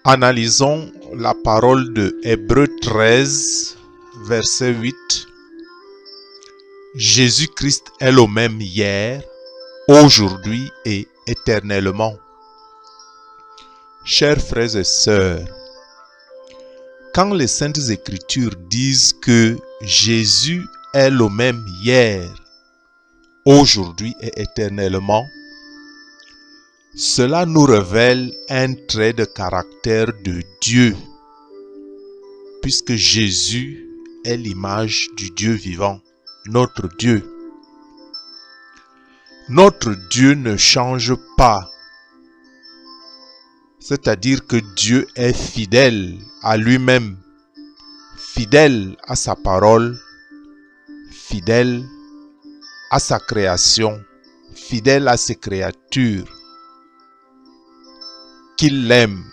Analysons la parole de Hébreux 13, verset 8. Jésus-Christ est le même hier, aujourd'hui et éternellement. Chers frères et sœurs, quand les Saintes Écritures disent que Jésus est le même hier, aujourd'hui et éternellement, cela nous révèle un trait de caractère de Dieu, puisque Jésus est l'image du Dieu vivant, notre Dieu. Notre Dieu ne change pas, c'est-à-dire que Dieu est fidèle à lui-même, fidèle à sa parole, fidèle à sa création, fidèle à ses créatures qu'il aime.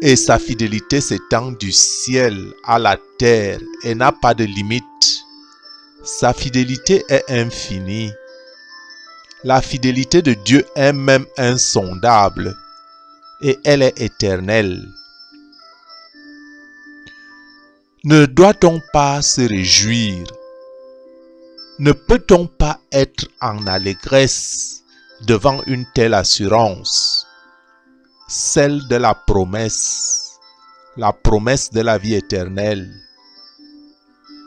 Et sa fidélité s'étend du ciel à la terre et n'a pas de limite. Sa fidélité est infinie. La fidélité de Dieu est même insondable et elle est éternelle. Ne doit-on pas se réjouir? Ne peut-on pas être en allégresse devant une telle assurance? Celle de la promesse de la vie éternelle,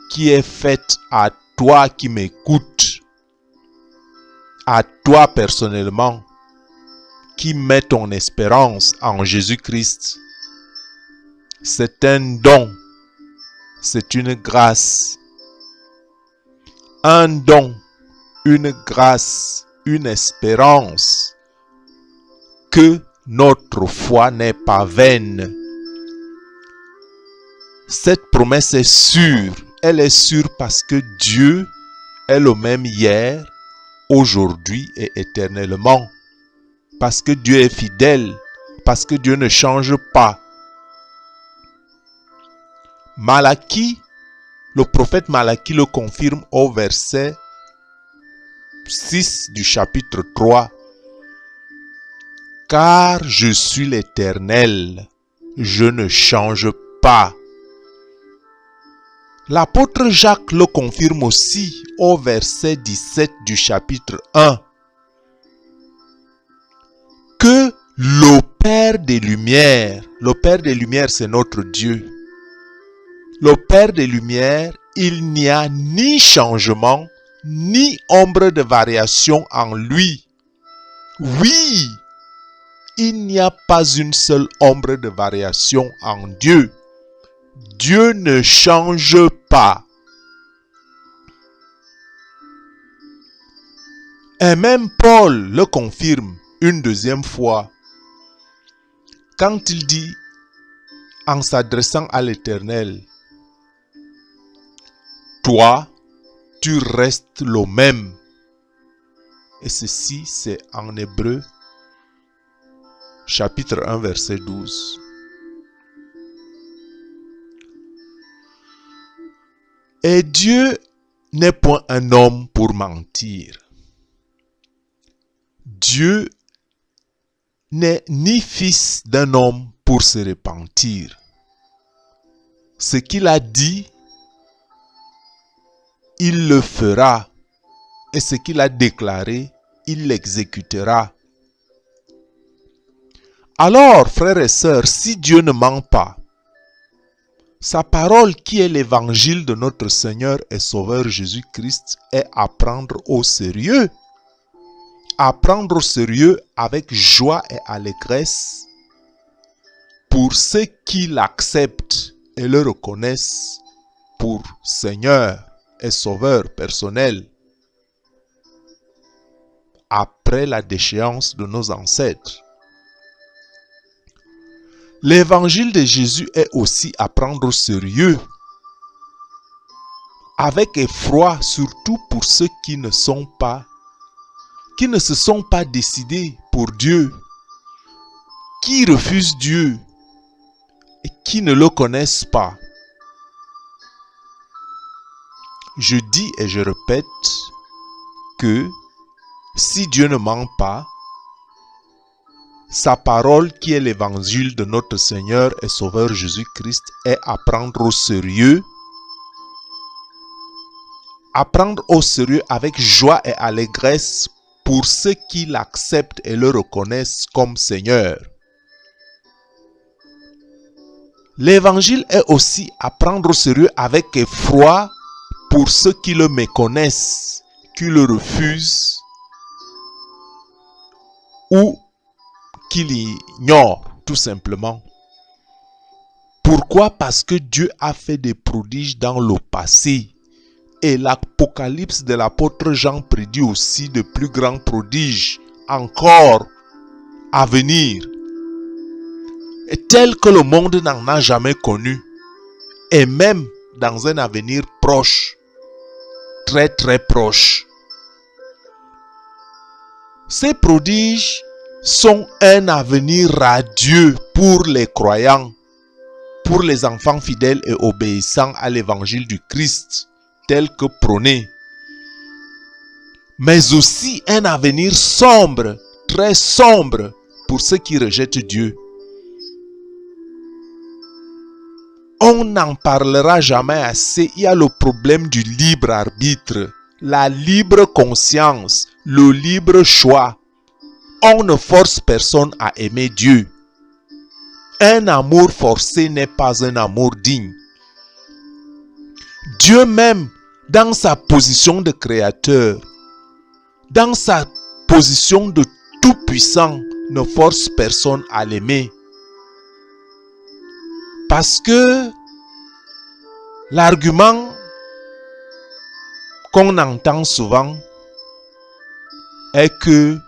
qui est faite à toi qui m'écoutes, à toi personnellement, qui mets ton espérance en Jésus-Christ. C'est un don, c'est une grâce. Un don, une grâce, une espérance que notre foi n'est pas vaine. Cette promesse est sûre. Elle est sûre parce que Dieu est le même hier, aujourd'hui et éternellement. Parce que Dieu est fidèle. Parce que Dieu ne change pas. Malachie, le prophète Malachie le confirme au verset 6 du chapitre 3. Car je suis l'Éternel, je ne change pas. L'apôtre Jacques le confirme aussi au verset 17 du chapitre 1. Que le Père des Lumières c'est notre Dieu. Le Père des Lumières, il n'y a ni changement, ni ombre de variation en lui. Oui! Il n'y a pas une seule ombre de variation en Dieu. Dieu ne change pas. Et même Paul le confirme une deuxième fois quand il dit, en s'adressant à l'Éternel, toi, tu restes le même. Et ceci, c'est en Hébreux chapitre 1, verset 12. Et Dieu n'est point un homme pour mentir. Dieu n'est ni fils d'un homme pour se repentir. Ce qu'il a dit, il le fera. Et ce qu'il a déclaré, il l'exécutera. Alors, frères et sœurs, si Dieu ne ment pas, sa parole qui est l'évangile de notre Seigneur et Sauveur Jésus-Christ est à prendre au sérieux. À prendre au sérieux avec joie et allégresse pour ceux qui l'acceptent et le reconnaissent pour Seigneur et Sauveur personnel après la déchéance de nos ancêtres. L'évangile de Jésus est aussi à prendre au sérieux, avec effroi, surtout pour ceux qui ne se sont pas décidés pour Dieu, qui refusent Dieu et qui ne le connaissent pas. Je dis et je répète que si Dieu ne ment pas, sa parole qui est l'évangile de notre Seigneur et Sauveur Jésus-Christ est à prendre au sérieux. À prendre au sérieux avec joie et allégresse pour ceux qui l'acceptent et le reconnaissent comme Seigneur. L'évangile est aussi à prendre au sérieux avec effroi pour ceux qui le méconnaissent, qui le refusent ou qui l'ignorent tout simplement. Pourquoi? Parce que Dieu a fait des prodiges dans le passé. Et l'Apocalypse de l'apôtre Jean prédit aussi de plus grands prodiges encore à venir. Et tels que le monde n'en a jamais connu. Et même dans un avenir proche. Très très proche. Ces prodiges sont un avenir radieux pour les croyants, pour les enfants fidèles et obéissants à l'évangile du Christ, tel que prôné. Mais aussi un avenir sombre, très sombre, pour ceux qui rejettent Dieu. On n'en parlera jamais assez. Il y a le problème du libre arbitre, la libre conscience, le libre choix. On ne force personne à aimer Dieu. Un amour forcé n'est pas un amour digne. Dieu même, dans sa position de créateur, dans sa position de tout-puissant, ne force personne à l'aimer. Parce que l'argument qu'on entend souvent est que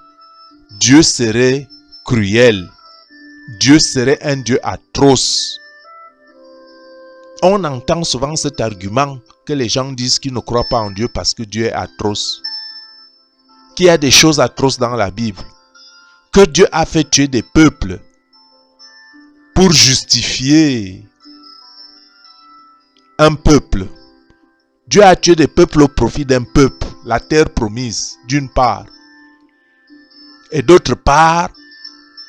Dieu serait cruel. Dieu serait un Dieu atroce. On entend souvent cet argument que les gens disent qu'ils ne croient pas en Dieu parce que Dieu est atroce. Qu'il y a des choses atroces dans la Bible. Que Dieu a fait tuer des peuples pour justifier un peuple. Dieu a tué des peuples au profit d'un peuple, la terre promise, d'une part. Et d'autre part,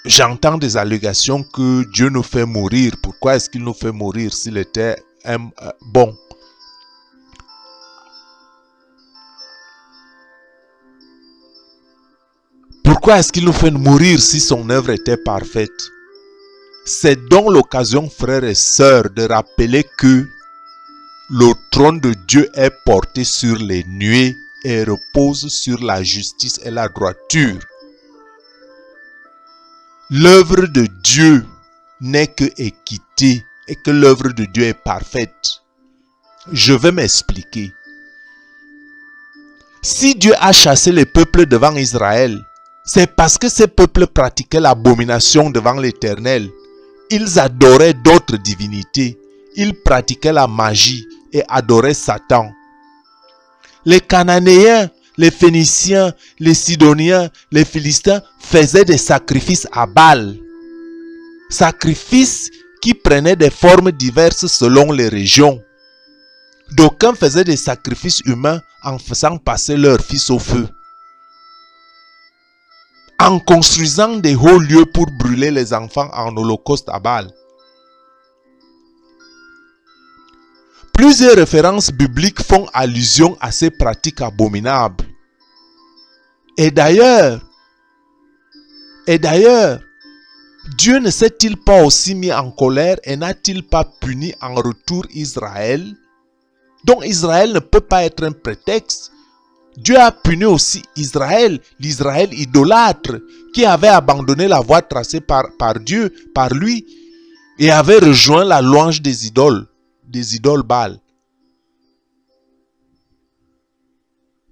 j'entends des allégations que Dieu nous fait mourir. Pourquoi est-ce qu'il nous fait mourir s'il était bon? Pourquoi est-ce qu'il nous fait mourir si son œuvre était parfaite? C'est donc l'occasion, frères et sœurs, de rappeler que le trône de Dieu est porté sur les nuées et repose sur la justice et la droiture. L'œuvre de Dieu n'est que équité et que l'œuvre de Dieu est parfaite. Je vais m'expliquer. Si Dieu a chassé les peuples devant Israël, c'est parce que ces peuples pratiquaient l'abomination devant l'Éternel. Ils adoraient d'autres divinités. Ils pratiquaient la magie et adoraient Satan. Les Cananéens, les Phéniciens, les Sidoniens, les Philistins faisaient des sacrifices à Baal. Sacrifices qui prenaient des formes diverses selon les régions. D'aucuns faisaient des sacrifices humains en faisant passer leurs fils au feu. En construisant des hauts lieux pour brûler les enfants en holocauste à Baal. Plusieurs références bibliques font allusion à ces pratiques abominables. Et d'ailleurs, Dieu ne s'est-il pas aussi mis en colère et n'a-t-il pas puni en retour Israël? Donc Israël ne peut pas être un prétexte. Dieu a puni aussi Israël, l'Israël idolâtre, qui avait abandonné la voie tracée par Dieu, par lui, et avait rejoint la louange des idoles Baal.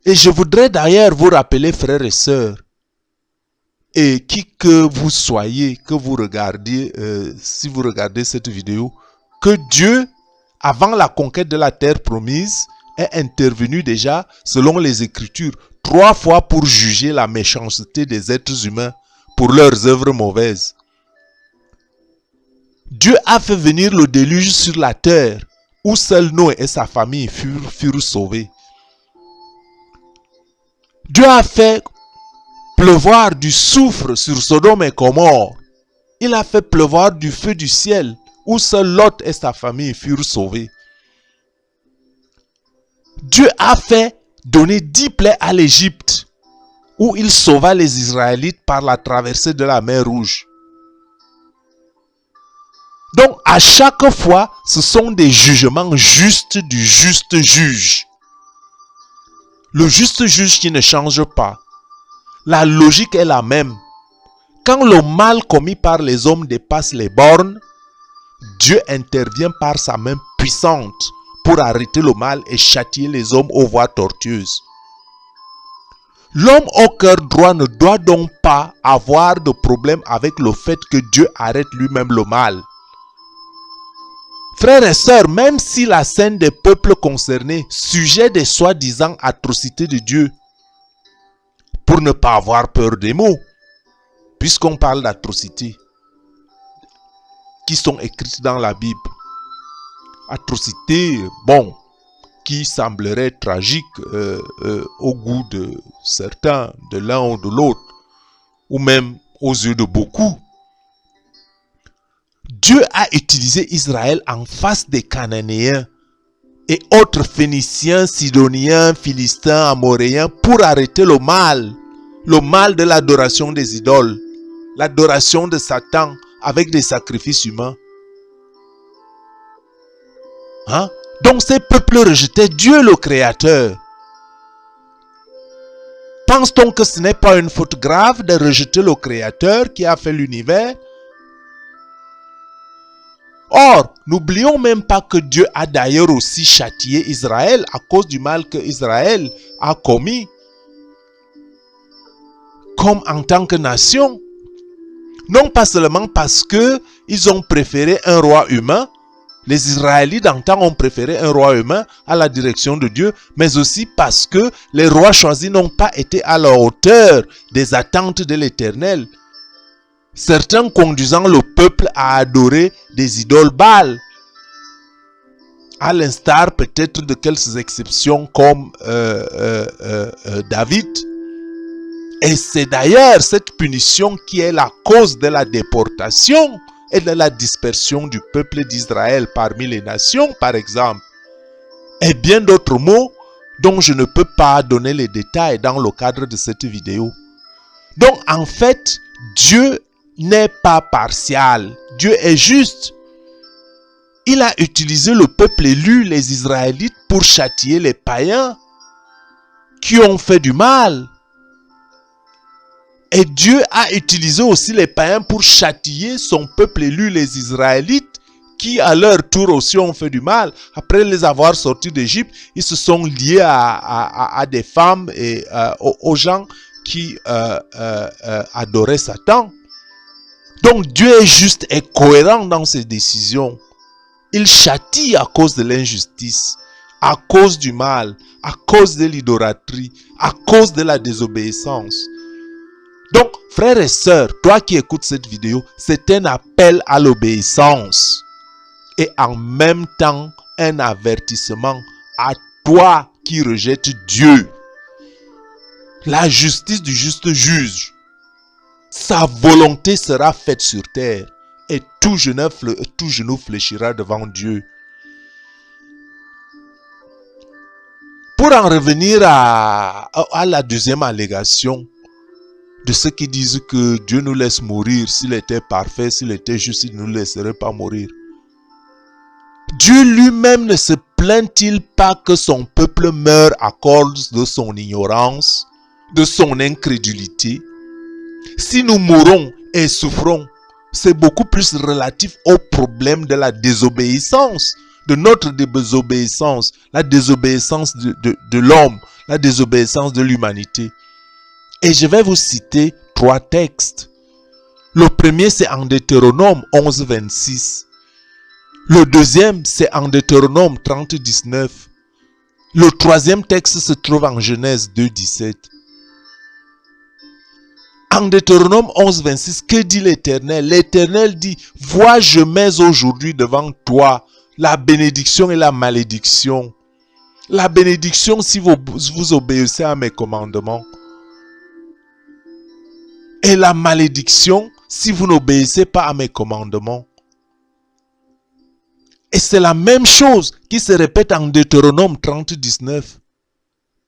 Et je voudrais d'ailleurs vous rappeler, frères et sœurs, et qui que vous soyez, que vous regardiez, si vous regardez cette vidéo, que Dieu, avant la conquête de la terre promise, est intervenu déjà, selon les Écritures, 3 fois pour juger la méchanceté des êtres humains pour leurs œuvres mauvaises. Dieu a fait venir le déluge sur la terre, où seul Noé et sa famille furent sauvés. Dieu a fait pleuvoir du soufre sur Sodome et Gomorrhe. Il a fait pleuvoir du feu du ciel, où seul Lot et sa famille furent sauvés. Dieu a fait donner 10 plaies à l'Égypte, où il sauva les Israélites par la traversée de la mer Rouge. Donc, à chaque fois, ce sont des jugements justes du juste juge. Le juste juge qui ne change pas. La logique est la même. Quand le mal commis par les hommes dépasse les bornes, Dieu intervient par sa main puissante pour arrêter le mal et châtier les hommes aux voies tortueuses. L'homme au cœur droit ne doit donc pas avoir de problème avec le fait que Dieu arrête lui-même le mal. Frères et sœurs, même si la scène des peuples concernés, sujet des soi-disant atrocités de Dieu, pour ne pas avoir peur des mots, puisqu'on parle d'atrocités qui sont écrites dans la Bible, atrocités, bon, qui sembleraient tragiques au goût de certains, de l'un ou de l'autre, ou même aux yeux de beaucoup. Dieu a utilisé Israël en face des Cananéens et autres Phéniciens, Sidoniens, Philistins, Amoréens pour arrêter le mal de l'adoration des idoles, l'adoration de Satan avec des sacrifices humains. Hein? Donc ces peuples rejetaient Dieu le Créateur. Pense-t-on que ce n'est pas une faute grave de rejeter le Créateur qui a fait l'univers? Or, n'oublions même pas que Dieu a d'ailleurs aussi châtié Israël à cause du mal que Israël a commis, comme en tant que nation. Non pas seulement parce qu'ils ont préféré un roi humain, les Israélites d'antan ont préféré un roi humain à la direction de Dieu, mais aussi parce que les rois choisis n'ont pas été à la hauteur des attentes de l'Éternel. Certains conduisant le peuple à adorer des idoles Baal, à l'instar peut-être de quelques exceptions comme David. Et c'est d'ailleurs cette punition qui est la cause de la déportation et de la dispersion du peuple d'Israël parmi les nations, par exemple. Et bien d'autres mots dont je ne peux pas donner les détails dans le cadre de cette vidéo. Donc en fait, Dieu n'est pas partial. Dieu est juste. Il a utilisé le peuple élu, les Israélites, pour châtier les païens qui ont fait du mal. Et Dieu a utilisé aussi les païens pour châtier son peuple élu, les Israélites, qui à leur tour aussi ont fait du mal. Après les avoir sortis d'Égypte, ils se sont liés à des femmes et aux gens qui adoraient Satan. Donc Dieu est juste et cohérent dans ses décisions. Il châtie à cause de l'injustice, à cause du mal, à cause de l'idolâtrie, à cause de la désobéissance. Donc, frères et sœurs, toi qui écoutes cette vidéo, c'est un appel à l'obéissance et en même temps un avertissement à toi qui rejettes Dieu. La justice du juste juge. Sa volonté sera faite sur terre et tout genou fléchira devant Dieu. Pour en revenir à la deuxième allégation de ceux qui disent que Dieu nous laisse mourir, s'il était parfait, s'il était juste, il ne nous laisserait pas mourir. Dieu lui-même ne se plaint-il pas que son peuple meure à cause de son ignorance, de son incrédulité? Si nous mourons et souffrons, c'est beaucoup plus relatif au problème de la désobéissance, de notre désobéissance, la désobéissance de l'homme, la désobéissance de l'humanité. Et je vais vous citer 3 textes. Le premier, c'est en Deutéronome 11, 26. Le deuxième, c'est en Deutéronome 30, 19. Le troisième texte se trouve en Genèse 2, 17. En Deutéronome 11, 26, que dit l'Éternel? L'Éternel dit, « Vois, je mets aujourd'hui devant toi la bénédiction et la malédiction. La bénédiction si vous obéissez à mes commandements. et la malédiction si vous n'obéissez pas à mes commandements. Et c'est la même chose qui se répète en Deutéronome 30, 19,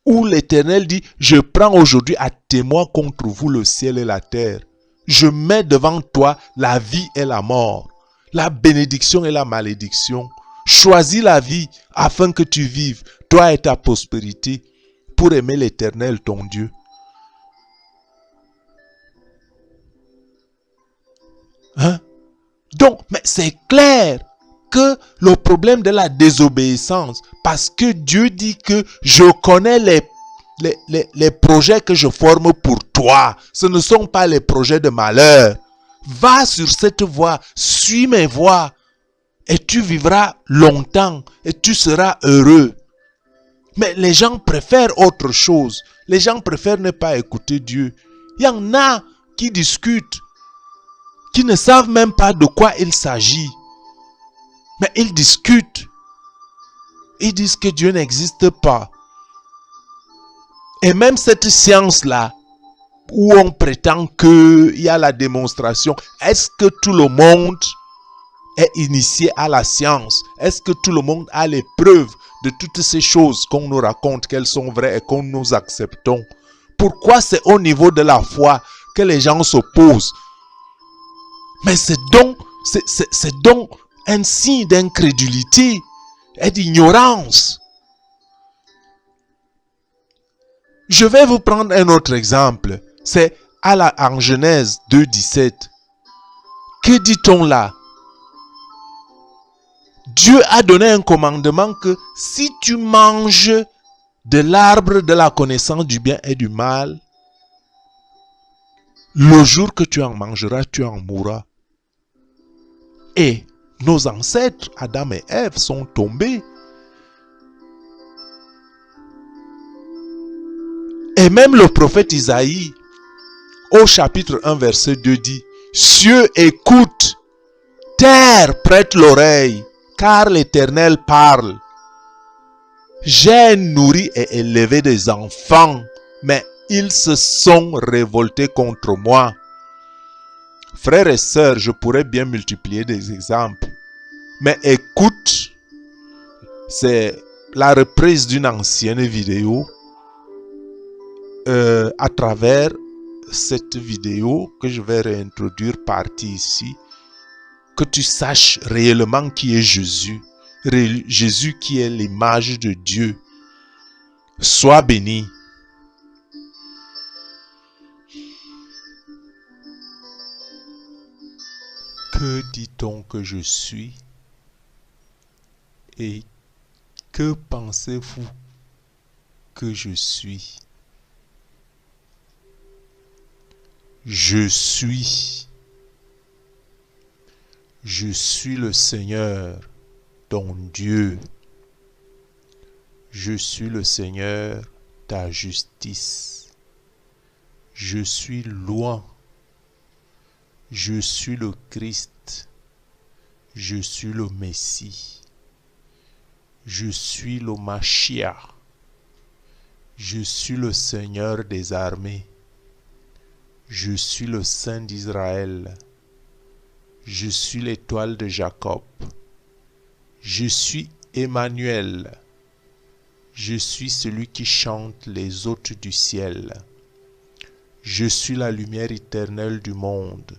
où l'Éternel dit, je prends aujourd'hui à témoin contre vous le ciel et la terre. Je mets devant toi la vie et la mort, la bénédiction et la malédiction. Choisis la vie afin que tu vives, toi et ta prospérité, pour aimer l'Éternel ton Dieu. Hein? Donc, mais c'est clair que le problème de la désobéissance, parce que Dieu dit que je connais les projets que je forme pour toi, ce ne sont pas les projets de malheur. Va sur cette voie, suis mes voies, et tu vivras longtemps, et tu seras heureux. Mais les gens préfèrent autre chose. Les gens préfèrent ne pas écouter Dieu. Il y en a qui discutent, qui ne savent même pas de quoi il s'agit. Mais ils discutent. Ils disent que Dieu n'existe pas. Et même cette science-là, où on prétend qu'il y a la démonstration, est-ce que tout le monde est initié à la science? Est-ce que tout le monde a les preuves de toutes ces choses qu'on nous raconte, qu'elles sont vraies et qu'on nous acceptons? Pourquoi c'est au niveau de la foi que les gens s'opposent? Mais c'est donc un signe d'incrédulité et d'ignorance. Je vais vous prendre un autre exemple. C'est en Genèse 2, 17. Que dit-on là? Dieu a donné un commandement que si tu manges de l'arbre de la connaissance du bien et du mal, le jour que tu en mangeras, tu en mourras. Et nos ancêtres, Adam et Ève, sont tombés. Et même le prophète Isaïe, au chapitre 1, verset 2 dit, « Cieux écoute, terre prête l'oreille, car l'Éternel parle. J'ai nourri et élevé des enfants, mais ils se sont révoltés contre moi. » Frères et sœurs, je pourrais bien multiplier des exemples. Mais écoute, c'est la reprise d'une ancienne vidéo. À travers cette vidéo que je vais réintroduire partie ici, que tu saches réellement qui est Jésus. Jésus qui est l'image de Dieu. Sois béni. Que dit-on que je suis? Et que pensez-vous que je suis? Je suis le Seigneur, ton Dieu. Je suis le Seigneur, ta justice. Je suis loin. Je suis le Christ. Je suis le Messie. Je suis le Mashiach. Je suis le Seigneur des armées. Je suis le Saint d'Israël. Je suis l'étoile de Jacob. Je suis Emmanuel. Je suis celui qui chante les hôtes du ciel. Je suis la lumière éternelle du monde.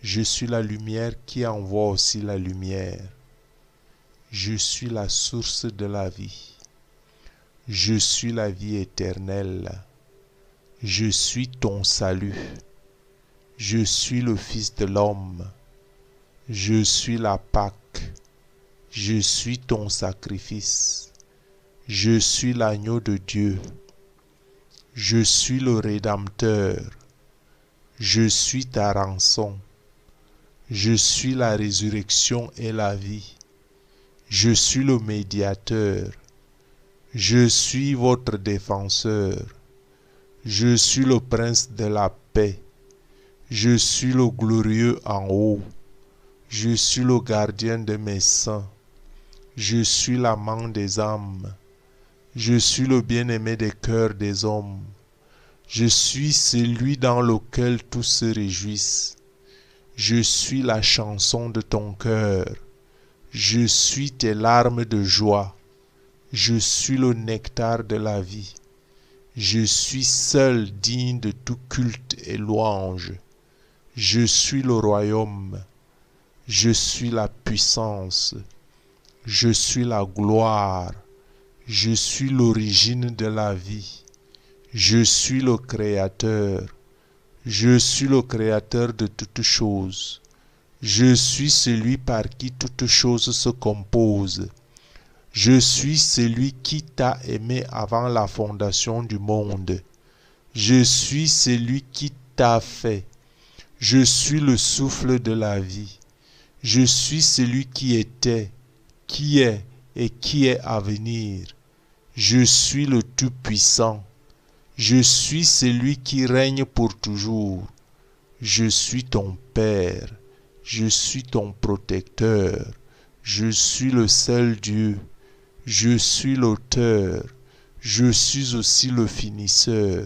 Je suis la lumière qui envoie aussi la lumière. Je suis la source de la vie. Je suis la vie éternelle. Je suis ton salut. Je suis le Fils de l'homme. Je suis la Pâque. Je suis ton sacrifice. Je suis l'agneau de Dieu. Je suis le Rédempteur. Je suis ta rançon. Je suis la résurrection et la vie. Je suis le médiateur. Je suis votre défenseur. Je suis le prince de la paix. Je suis le glorieux en haut. Je suis le gardien de mes saints. Je suis l'amant des âmes. Je suis le bien-aimé des cœurs des hommes. Je suis celui dans lequel tous se réjouissent. Je suis la chanson de ton cœur. Je suis tes larmes de joie. Je suis le nectar de la vie. Je suis seul digne de tout culte et louange. Je suis le royaume. Je suis la puissance. Je suis la gloire. Je suis l'origine de la vie. Je suis le Créateur. Je suis le Créateur de toutes choses. Je suis celui par qui toutes choses se composent. Je suis celui qui t'a aimé avant la fondation du monde. Je suis celui qui t'a fait. Je suis le souffle de la vie. Je suis celui qui était, qui est et qui est à venir. Je suis le Tout-Puissant. Je suis celui qui règne pour toujours. Je suis ton Père. Je suis ton protecteur. Je suis le seul Dieu. Je suis l'auteur. Je suis aussi le finisseur.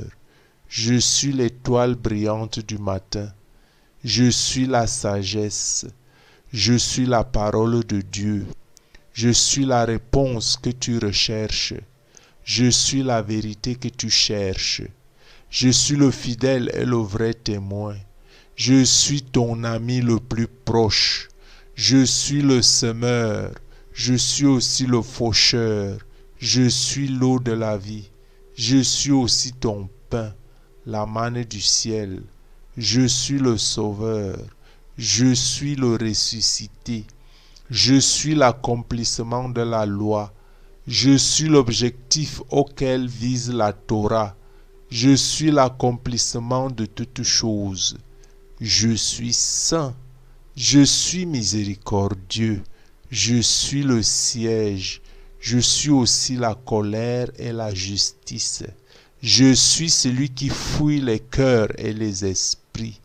Je suis l'étoile brillante du matin. Je suis la sagesse. Je suis la parole de Dieu. Je suis la réponse que tu recherches. Je suis la vérité que tu cherches. Je suis le fidèle et le vrai témoin. Je suis ton ami le plus proche. Je suis le semeur. Je suis aussi le faucheur. Je suis l'eau de la vie. Je suis aussi ton pain, la manne du ciel. Je suis le sauveur. Je suis le ressuscité. Je suis l'accomplissement de la loi. Je suis l'objectif auquel vise la Torah. Je suis l'accomplissement de toutes choses. Je suis saint. Je suis miséricordieux. Je suis le siège. Je suis aussi la colère et la justice. Je suis celui qui fouille les cœurs et les esprits.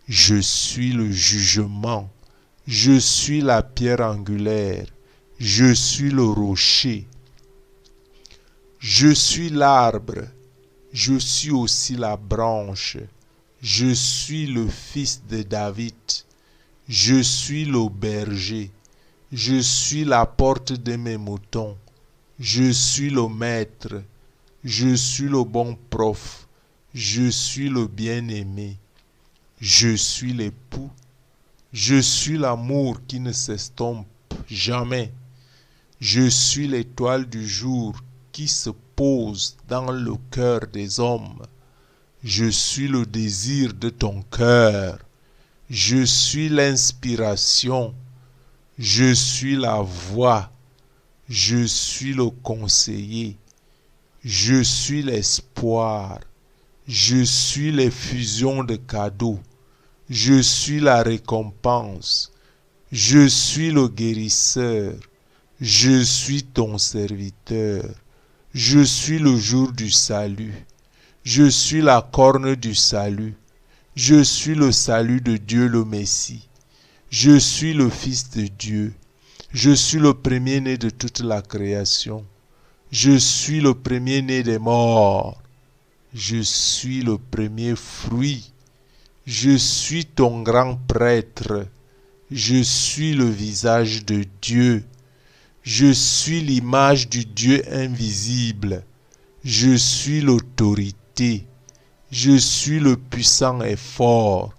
Je suis le jugement. Je suis la pierre angulaire. Je suis le rocher. Je suis l'arbre. Je suis aussi la branche. Je suis le fils de David. Je suis le berger. Je suis la porte de mes moutons. Je suis le maître. Je suis le bon prof. Je suis le bien-aimé. Je suis l'époux. Je suis l'amour qui ne s'estompe jamais. Je suis l'étoile du jour qui se pose dans le cœur des hommes. Je suis le désir de ton cœur. Je suis l'inspiration. Je suis la voix. Je suis le conseiller. Je suis l'espoir. Je suis l'effusion de cadeaux. Je suis la récompense. Je suis le guérisseur. Je suis ton serviteur. Je suis le jour du salut. Je suis la corne du salut. Je suis le salut de Dieu le Messie. Je suis le Fils de Dieu. Je suis le premier-né de toute la création. Je suis le premier-né des morts. Je suis le premier fruit. Je suis ton grand prêtre. Je suis le visage de Dieu. Je suis l'image du Dieu invisible. Je suis l'autorité. Je suis le puissant et fort.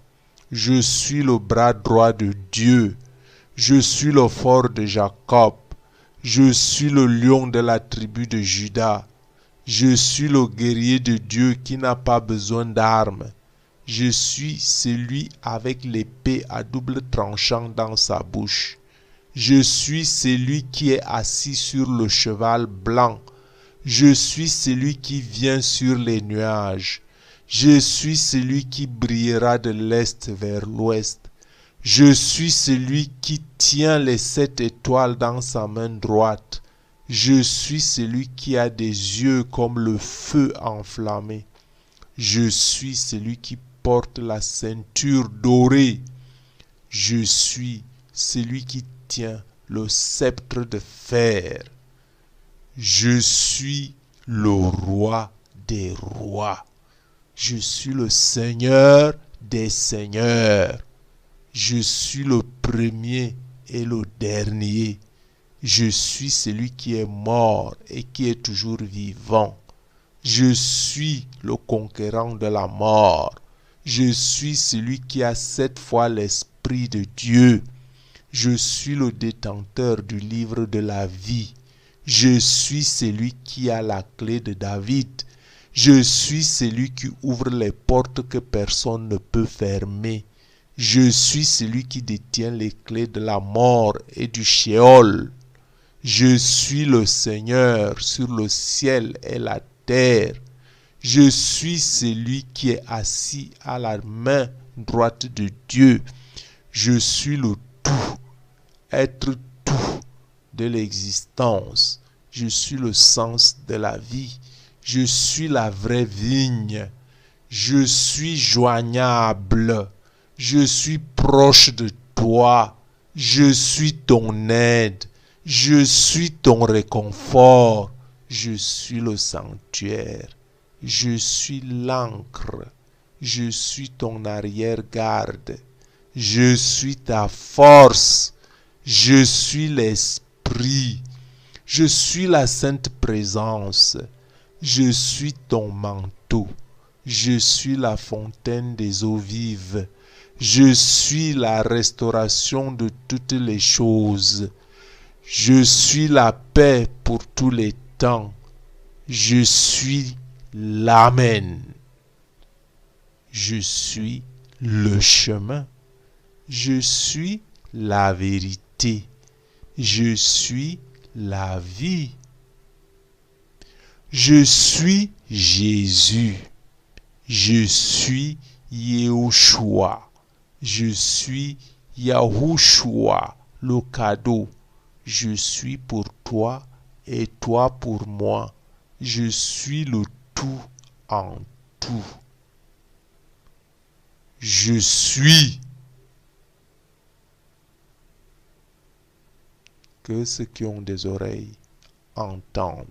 Je suis le bras droit de Dieu. Je suis le fort de Jacob. Je suis le lion de la tribu de Juda. Je suis le guerrier de Dieu qui n'a pas besoin d'armes. Je suis celui avec l'épée à double tranchant dans sa bouche. Je suis celui qui est assis sur le cheval blanc. Je suis celui qui vient sur les nuages. Je suis celui qui brillera de l'est vers l'ouest. Je suis celui qui tient les 7 étoiles dans sa main droite. Je suis celui qui a des yeux comme le feu enflammé. Je suis celui qui porte la ceinture dorée. Je suis celui qui tient le sceptre de fer. Je suis le roi des rois. Je suis le Seigneur des seigneurs. Je suis le premier et le dernier. Je suis celui qui est mort et qui est toujours vivant. Je suis le conquérant de la mort. Je suis celui qui a 7 fois l'Esprit de Dieu. Je suis le détenteur du livre de la vie. Je suis celui qui a la clé de David. Je suis celui qui ouvre les portes que personne ne peut fermer. Je suis celui qui détient les clés de la mort et du Sheol. Je suis le Seigneur sur le ciel et la terre. Je suis celui qui est assis à la main droite de Dieu. Je suis le tout, être tout de l'existence. Je suis le sens de la vie. Je suis la vraie vigne. Je suis joignable. Je suis proche de toi. Je suis ton aide. Je suis ton réconfort. Je suis le sanctuaire. Je suis l'ancre. Je suis ton arrière-garde. Je suis ta force. Je suis l'esprit. Je suis la sainte présence. Je suis ton manteau. Je suis la fontaine des eaux vives. Je suis la restauration de toutes les choses. Je suis la paix pour tous les temps. Je suis l'Amen. Je suis le chemin. Je suis la vérité. Je suis la vie. Je suis Jésus. Je suis Yahushua. Je suis Yahushua, le cadeau. Je suis pour toi et toi pour moi. Je suis le tout en tout. Je suis. Que ceux qui ont des oreilles entendent.